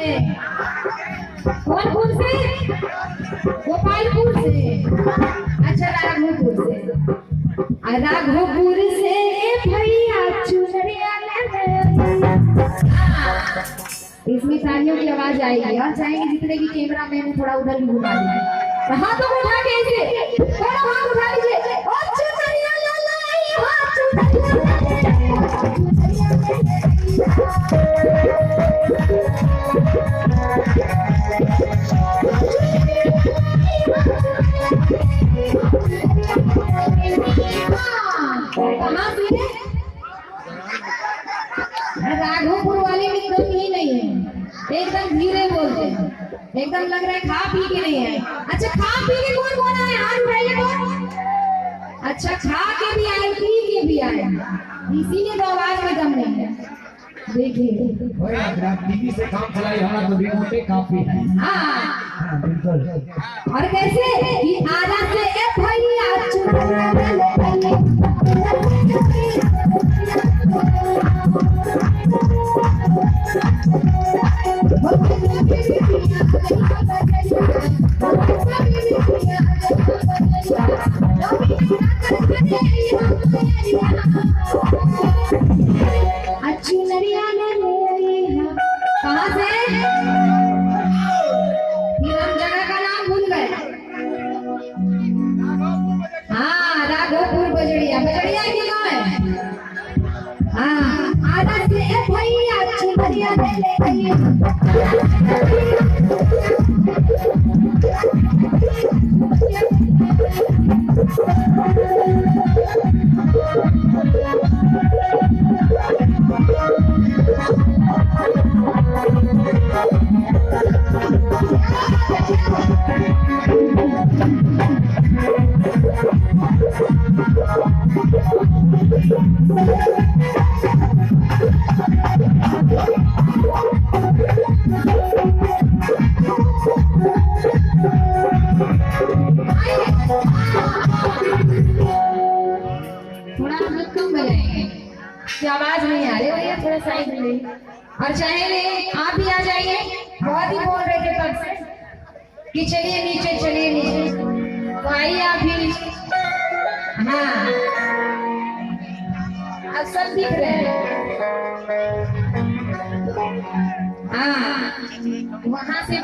से। कौनपुर से? गोपालपुर से। अच्छा राघोपुर से। राघोपुर से भैया चुनरिया इसमें तालियों की आवाज आएगी और चाहेंगे जितने भी कैमरा मैन है थोड़ा उधर भी घुमा दीजिए। हाथों को उठा के ऐसे थोड़ा हाथ उठा लीजिए। और चुनरिया लाई हाथ राघोपुर वाले में एकदम ही नहीं है, एकदम धीरे बोलते हैं, एकदम लग रहा है खा पी के नहीं आए। अच्छा खा पी के कौन कौन आए? हाथ उठाइए कौन। अच्छा खा के भी आए, पी के भी आए, इसीलिए तो आवाज में दम नहीं है। देखिए टीवी से काम चलाई हमारा तो रिमोट काफी है। हाँ बिल्कुल। और कैसे कि आजा से ए भैया चुनरिया कहाँ से? हम जगह का नाम भूल गए। हाँ राघोपुर बजड़िया। बजड़िया की गाँव है। हाँ आधा से भैया चुनरिया ले आइए। थोड़ा कम बजाएंगे, आवाज नहीं आ रही भैया, थोड़ा साइड में। और चाहे आप भी आ जाइए, बहुत ही बोल रहे थे तब से कि चलिए नीचे चलिए नीचे, तो आइए आप भी। हाँ अब सब दिख रहे हैं। हाँ वहां से